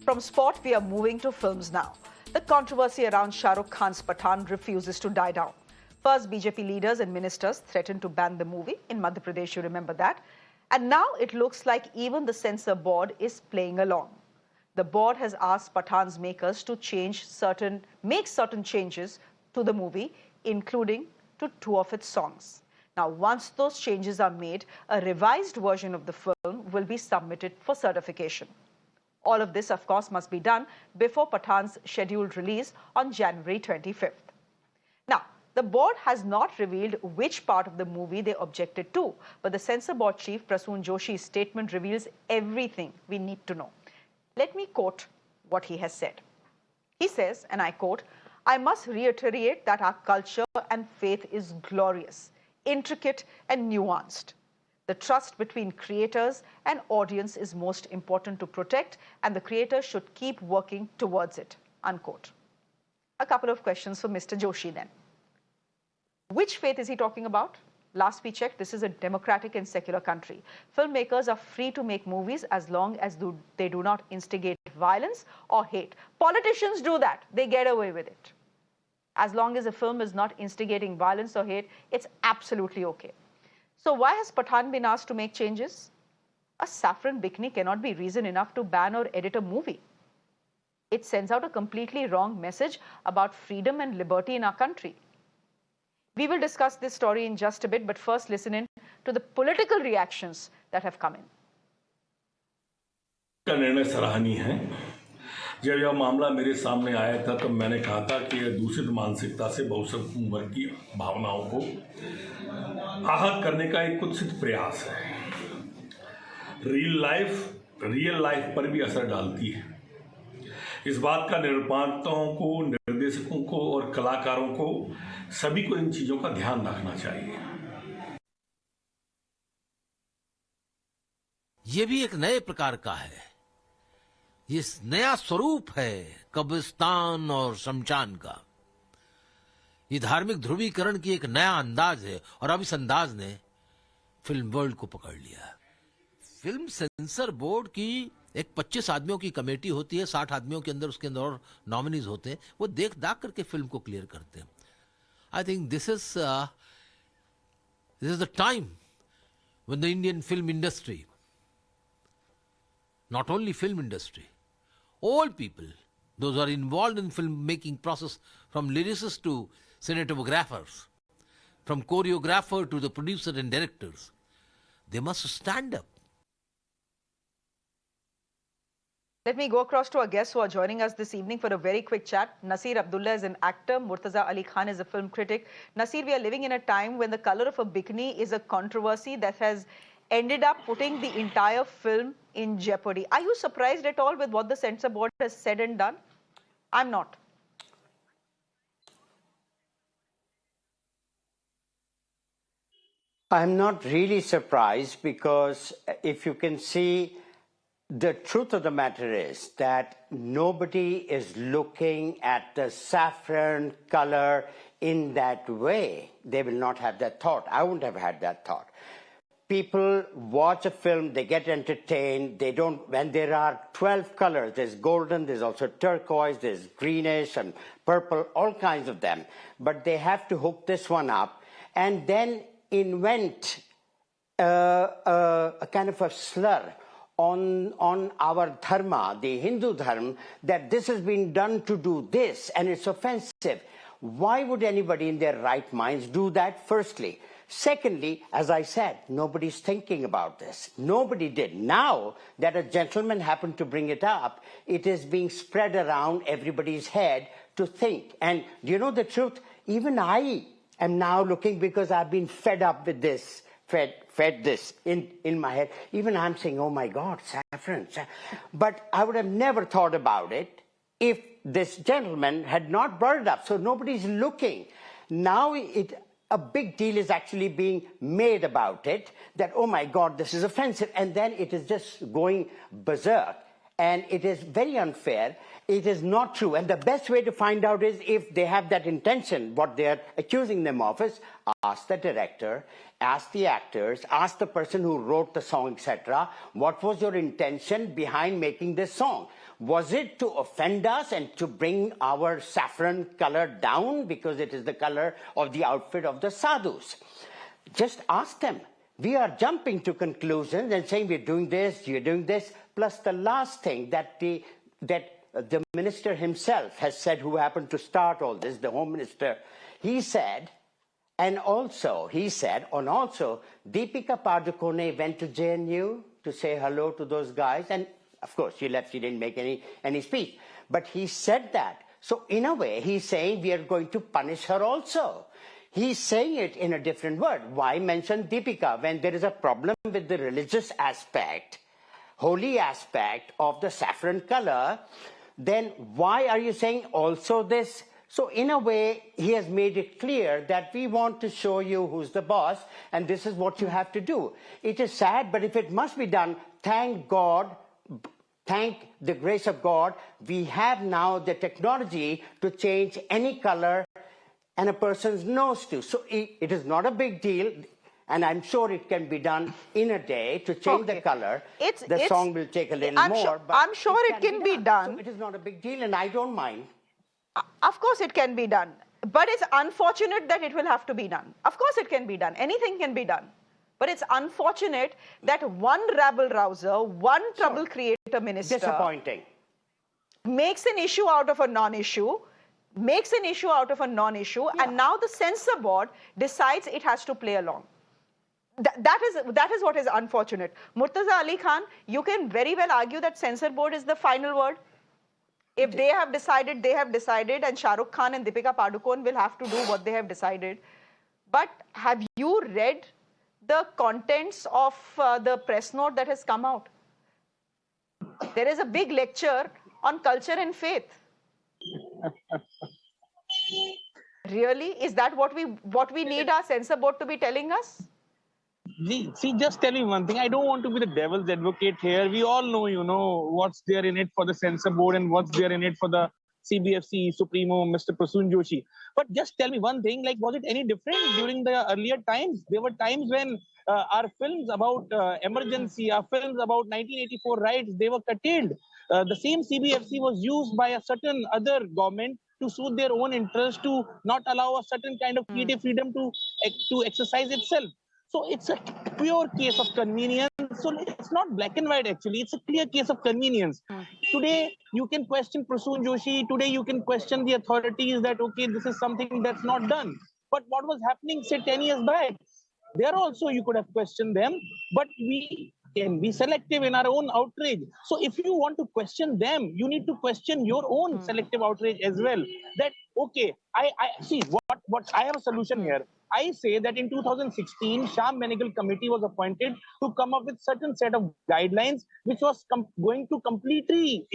From sport, we are moving to films now. The controversy around Shah Rukh Khan's Pathaan refuses to die down. First, BJP leaders and ministers threatened to ban the movie in Madhya Pradesh, you remember that. And now it looks like even the censor board is playing along. The board has asked Pathaan's makers to make certain changes to the movie, including to 2 of its songs. Now, once those changes are made, a revised version of the film will be submitted for certification. All of this, of course, must be done before Pathaan's scheduled release on January 25th. Now, the board has not revealed which part of the movie they objected to, but the censor board chief, Prasoon Joshi's statement reveals everything we need to know. Let me quote what he has said. He says, and I quote, "I must reiterate that our culture and faith is glorious, intricate and nuanced. The trust between creators and audience is most important to protect, and the creators should keep working towards it," unquote. A couple of questions for Mr. Joshi then. Which faith is he talking about? Last we checked, this is a democratic and secular country. Filmmakers are free to make movies as long as they do not instigate violence or hate. Politicians do that. They get away with it. As long as a film is not instigating violence or hate, it's absolutely okay. So why has Pathaan been asked to make changes? A saffron bikini cannot be reason enough to ban or edit a movie. It sends out a completely wrong message about freedom and liberty in our country. We will discuss this story in just a bit, but first listen in to the political reactions that have come in. का निर्णय सराहनीय है। जब यह मामला मेरे सामने आया था तो मैंने कहा था कि यह दूषित मानसिकता से बहुसंख्यक वर्ग की भावनाओं को आहत करने का एक कुत्सित प्रयास है। रियल लाइफ पर भी असर डालती है। इस बात का निर्माताओं को, निर्देशकों को और कलाकारों को सभी को इन चीजों का ध्यान रखना चाहिए। ये भी एक नए प्रकार का है। ये नया स्वरूप है कब्रिस्तान और शमशान का। ये धार्मिक ध्रुवीकरण की एक नया अंदाज है और अब इस अंदाज ने फिल्म वर्ल्ड को पकड़ लिया। फिल्म सेंसर बोर्ड की एक 25 आदमियों की कमेटी होती है, 60 आदमियों के अंदर उसके अंदर और नॉमिनीज होते हैं। वो देख दाख करके फिल्म को क्लियर करते हैं। I think this is the time when the Indian film industry, not only film industry, all people, those who are involved in film making process, from lyricists to cinematographers, from choreographer to the producer and directors, they must stand up. Let me go across to our guests who are joining us this evening for a very quick chat. Nasir Abdullah is an actor. Murtaza Ali Khan is a film critic. Nasir, we are living in a time when the color of a bikini is a controversy that has ended up putting the entire film in jeopardy. Are you surprised at all with what the censor board has said and done? I'm not. I'm not really surprised because if you can see, the truth of the matter is that nobody is looking at the saffron color in that way. They will not have that thought. I wouldn't have had that thought. People watch a film, they get entertained, they don't, when there are 12 colors, there's golden, there's also turquoise, there's greenish and purple, all kinds of them. But they have to hook this one up and then invent a kind of a slur on our dharma, the Hindu dharma, that this has been done to do this and it's offensive. Why would anybody in their right minds do that, firstly? Secondly, as I said, nobody's thinking about this. Nobody did. Now that a gentleman happened to bring it up, it is being spread around everybody's head to think. And do you know the truth? Even I am now looking, because I've been fed up with this, fed this in my head. Even I'm saying, oh my God, saffron. But I would have never thought about it if this gentleman had not brought it up. So nobody's looking. Now a big deal is actually being made about it, that, oh my God, this is offensive. And then it is just going berserk. And it is very unfair. It is not true. And the best way to find out is if they have that intention, what they're accusing them of is, ask the director, ask the actors, ask the person who wrote the song, etc. What was your intention behind making this song? Was it to offend us and to bring our saffron color down because it is the color of the outfit of the sadhus? Just ask them. We are jumping to conclusions and saying we're doing this, you're doing this. Plus the last thing that the minister himself has said, who happened to start all this, the Home Minister, he said, and also Deepika Padukone went to JNU to say hello to those guys, and of course she left, she didn't make any speech. But he said that. So in a way, he's saying we are going to punish her also. He's saying it in a different word. Why mention Deepika when there is a problem with the religious aspect, holy aspect of the saffron color? Then why are you saying also this? So in a way, he has made it clear that we want to show you who's the boss, and this is what you have to do. It is sad, but if it must be done, thank God, thank the grace of God, we have now the technology to change any color and a person's nose too. So it is not a big deal, and I'm sure it can be done in a day to change the color. The song will take a little more. But I'm sure it can be done. So it is not a big deal, and I don't mind. Of course it can be done. But it's unfortunate that it will have to be done. Of course it can be done. Anything can be done. But it's unfortunate that one rabble-rouser, one trouble creator minister Disappointing. makes an issue out of a non-issue, and now the censor board decides it has to play along. That is what is unfortunate. Murtaza Ali Khan, you can very well argue that censor board is the final word. If they have decided, they have decided, and Shah Rukh Khan and Deepika Padukone will have to do what they have decided. But have you read the contents of the press note that has come out? There is a big lecture on culture and faith. Really? Is that what we need our censor board to be telling us? See, just tell me one thing. I don't want to be the devil's advocate here. We all know, what's there in it for the censor board and what's there in it for the CBFC Supremo, Mr. Prasoon Joshi. But just tell me one thing, like, was it any different during the earlier times? There were times when our films about emergency, our films about 1984 riots, they were curtailed. The same CBFC was used by a certain other government to suit their own interest, to not allow a certain kind of creative freedom to exercise itself. So it's a pure case of convenience. So it's not black and white, actually. It's a clear case of convenience. Today, you can question Prasoon Joshi. Today, you can question the authorities that, okay, this is something that's not done. But what was happening, say, 10 years back? There also, you could have questioned them. But we can be selective in our own outrage. So if you want to question them, you need to question your own selective outrage as well. That, okay, I see, what I have a solution here. I say that in 2016, Shah Manigal Committee was appointed to come up with certain set of guidelines, which was going to completely,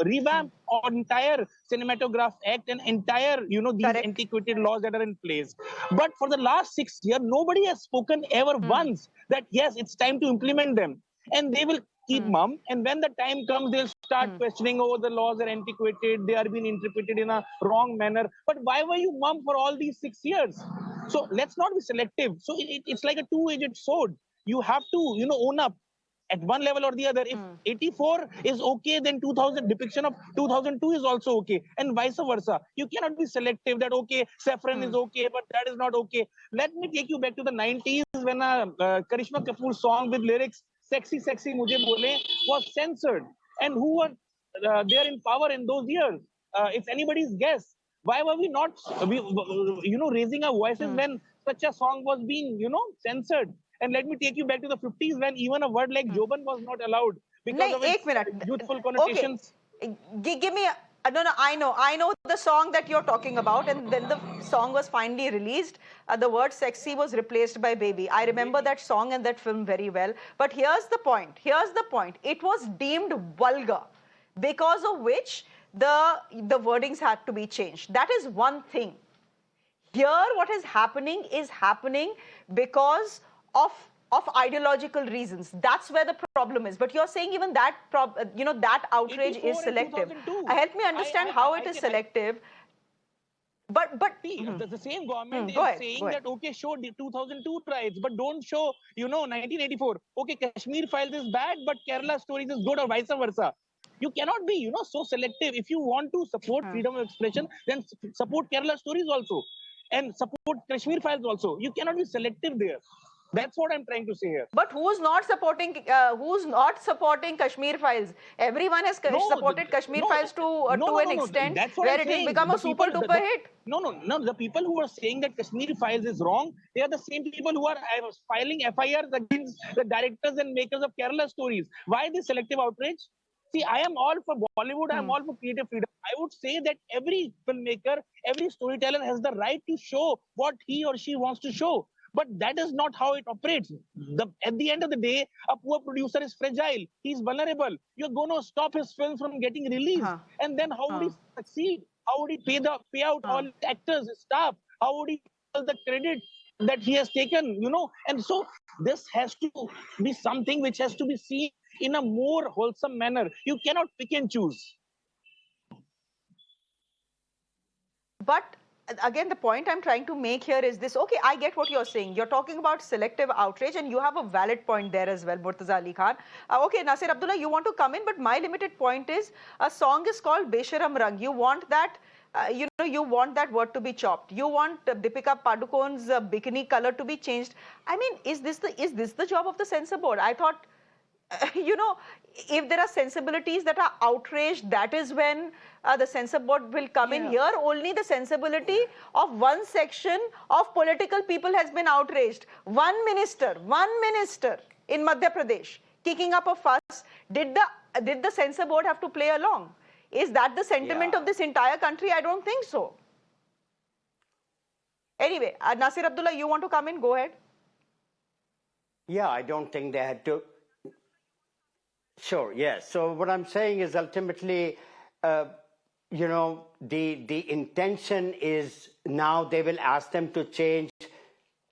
revamp our entire Cinematograph Act and entire, these antiquated laws that are in place. But for the last 6 years, nobody has spoken ever once that, yes, it's time to implement them. And they will keep mum. And when the time comes, they'll start questioning, oh, the laws are antiquated, they are being interpreted in a wrong manner. But why were you mum for all these 6 years? So let's not be selective. So it's like a two-edged sword. You have to, own up at one level or the other. If 84 is okay, then 2000 depiction of 2002 is also okay, and vice versa. You cannot be selective that, okay, saffron is okay, but that is not okay. Let me take you back to the 90s when a Karishma Kapoor song with lyrics, Sexy, Sexy Mujhe Bole, was censored. And who were there in power in those years? It's anybody's guess. Why were we not, raising our voices when such a song was being, censored? And let me take you back to the 50s when even a word like Joban was not allowed because of its youthful connotations. Okay. Give me no, I know the song that you're talking about, and then the song was finally released. The word sexy was replaced by baby. I remember that song and that film very well. But here's the point. It was deemed vulgar, because of which the wordings had to be changed. That is one thing. Here, what is happening because of ideological reasons. That's where the problem is. But you're saying even that that outrage is selective. Help me understand how it is selective. But the same government is saying that, okay, show the 2002 riots, but don't show 1984. Okay, Kashmir files is bad, but Kerala stories is good, or vice versa. You cannot be, so selective. If you want to support freedom of expression, then support Kerala stories also, and support Kashmir files also. You cannot be selective there. That's what I'm trying to say here. But who's not supporting? Who's not supporting Kashmir files? Everyone has supported Kashmir files to an extent That's what where I'm it has saying. become a The super people, duper hit. no. The people who are saying that Kashmir files is wrong, they are the same people who are filing FIRs against the directors and makers of Kerala stories. Why this selective outrage? See, I am all for Bollywood. I am all for creative freedom. I would say that every filmmaker, every storyteller has the right to show what he or she wants to show. But that is not how it operates. At the end of the day, a poor producer is fragile. He's vulnerable. You're going to stop his film from getting released. And then how would he succeed? How would he pay out all his actors, his staff? How would he all the credit that he has taken, And so this has to be something which has to be seen in a more wholesome manner. You cannot pick and choose. But again, the point I'm trying to make here is this. Okay, I get what you're saying. You're talking about selective outrage, and you have a valid point there as well, Murtaza Ali Khan. Okay, Nasir Abdullah, you want to come in, but my limited point is a song is called Besharam Rang. You want that, you want that word to be chopped. You want Deepika Padukone's bikini color to be changed. I mean, is this the job of the censor board? I thought, if there are sensibilities that are outraged, that is when the censor board will come in. Here, only the sensibility of one section of political people has been outraged. One minister in Madhya Pradesh kicking up a fuss. Did the censor board have to play along? Is that the sentiment of this entire country? I don't think so. Anyway, Nasir Abdullah, you want to come in? Go ahead. Yeah, I don't think they had to. Sure, yes. So what I'm saying is ultimately, the intention is now they will ask them to change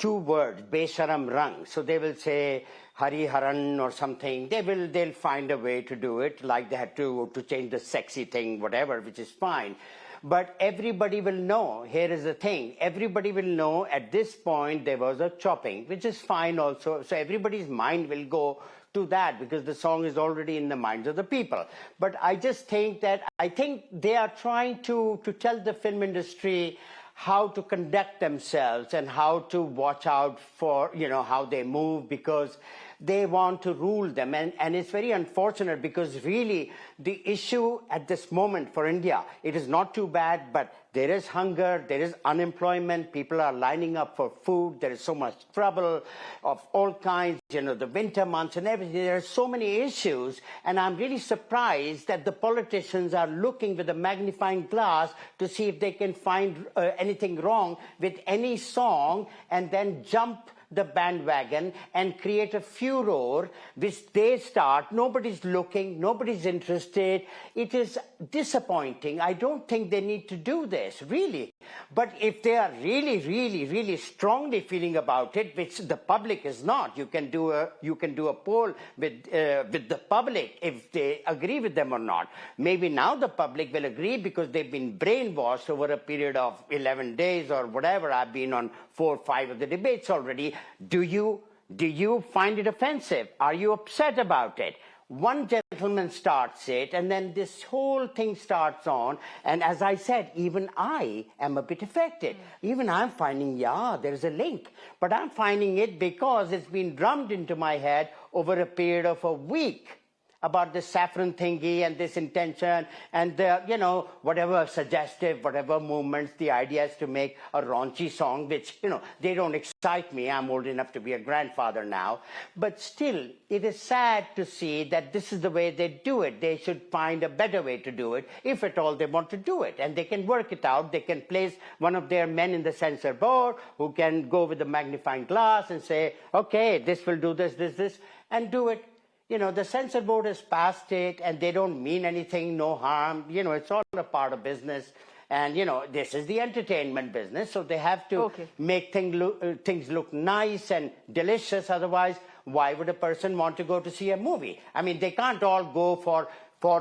two words, Besharam Rang. So they will say Hari Haran or something. They'll find a way to do it, like they had to change the sexy thing, whatever, which is fine. But everybody will know, here is the thing, everybody will know at this point there was a chopping, which is fine also. So everybody's mind will go to that because the song is already in the minds of the people. But I just think that, I think they are trying to tell the film industry how to conduct themselves and how to watch out for, how they move, because they want to rule them. And it's very unfortunate because really the issue at this moment for India, it is not too bad, but there is hunger, there is unemployment, people are lining up for food, there is so much trouble of all kinds, the winter months and everything. There are so many issues, and I'm really surprised that the politicians are looking with a magnifying glass to see if they can find anything wrong with any song and then jump the bandwagon and create a furor which they start. Nobody's looking, nobody's interested. It is disappointing. I don't think they need to do this, really. But if they are really, really, really strongly feeling about it, which the public is not, you can do a poll with the public if they agree with them or not. Maybe now the public will agree because they've been brainwashed over a period of 11 days or whatever. I've been on 4 or 5 of the debates already. Do you find it offensive? Are you upset about it? One gentleman starts it, and then this whole thing starts on. And as I said, even I am a bit affected. Even I'm finding, there's a link. But I'm finding it because it's been drummed into my head over a period of a week about this saffron thingy and this intention and the, whatever suggestive, whatever movements, the idea is to make a raunchy song, which, they don't excite me. I'm old enough to be a grandfather now. But still, it is sad to see that this is the way they do it. They should find a better way to do it, if at all they want to do it. And they can work it out. They can place one of their men in the censor board who can go with the magnifying glass and say, okay, this will do this, and do it. The censor board has passed it and they don't mean anything, no harm. It's all a part of business. And, this is the entertainment business. So they have to make things look nice and delicious. Otherwise, why would a person want to go to see a movie? I mean, they can't all go for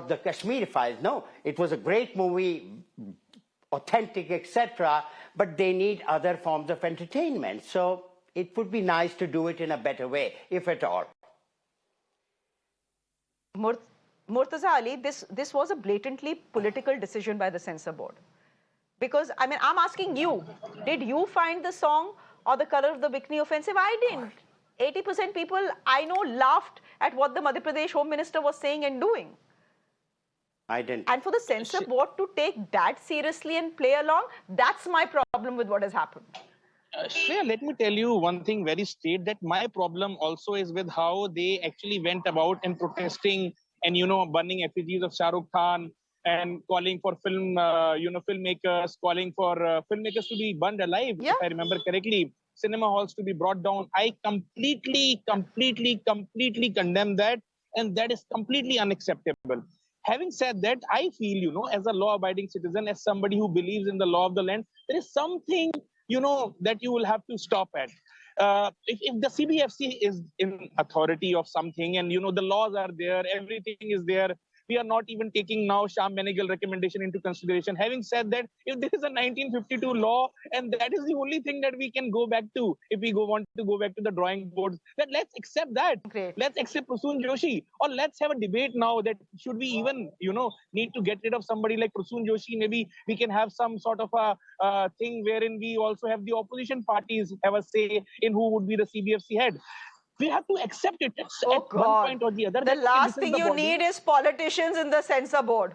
the Kashmir files. No, it was a great movie, authentic, etc. But they need other forms of entertainment. So it would be nice to do it in a better way, if at all. Murtaza Ali, this was a blatantly political decision by the censor board. Because, I mean, I'm asking you, did you find the song or the color of the bikini offensive? I didn't. 80% people I know laughed at what the Madhya Pradesh Home Minister was saying and doing. I didn't. And for the censor board to take that seriously and play along, that's my problem with what has happened. Shreya, let me tell you one thing very straight, that my problem also is with how they actually went about and protesting and, burning effigies of Shah Rukh Khan and calling for filmmakers, calling for filmmakers to be burned alive, Yeah. if I remember correctly, cinema halls to be brought down. I completely condemn that, and that is completely unacceptable. Having said that, I feel, as a law-abiding citizen, as somebody who believes in the law of the land, there is something that you will have to stop at. If the CBFC is in authority of something and, the laws are there, everything is there, we are not even taking now Sham Benegal recommendation into consideration. Having said that, if there is a 1952 law and that is the only thing that we can go back to, if we want to go back to the drawing boards, then let's accept that. Great. Let's accept Prasoon Joshi, or let's have a debate now that should we even, need to get rid of somebody like Prasoon Joshi. Maybe we can have some sort of a thing wherein we also have the opposition parties have a say in who would be the CBFC head. We have to accept it at one point or the other. The last thing you need is politicians in the censor board.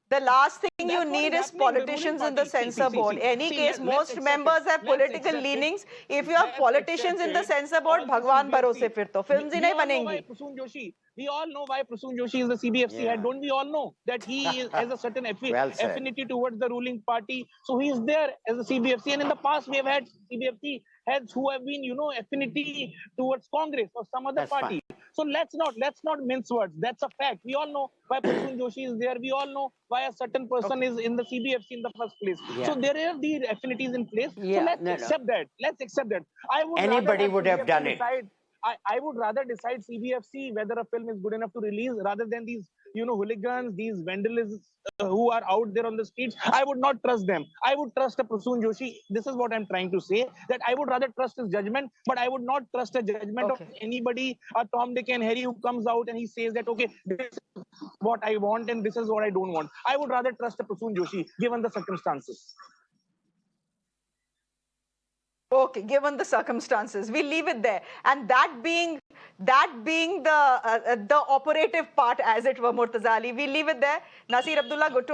The last thing you need is politicians in the censor board. Any case, most members have political leanings. If you have politicians in the censor board, Bhagwan bharose fir to films hi nahi banengi. We all know why Prasoon Joshi is the CBFC head. Don't we all know that he has a certain affinity towards the ruling party? So he is there as a CBFC. And in the past, we have had CBFC heads who have been, affinity towards Congress or some other party. Fine. So let's not mince words. That's a fact. We all know why Prasoon Joshi is there. We all know why a certain person is in the CBFC in the first place. Yeah. So there are the affinities in place. Yeah, So let's accept that. Let's accept that. Anybody would have done it. I would rather decide CBFC whether a film is good enough to release rather than these, hooligans, these vandalism who are out there on the streets. I would not trust them. I would trust a Prasoon Joshi. This is what I'm trying to say, that I would rather trust his judgment, but I would not trust a judgment of anybody, a Tom, Dick and Harry who comes out and he says that, okay, this is what I want and this is what I don't want. I would rather trust a Prasoon Joshi given the circumstances. Okay, given the circumstances, we leave it there. And that being the operative part, as it were, Murtaza Ali, we leave it there. Nasir Abdullah, good to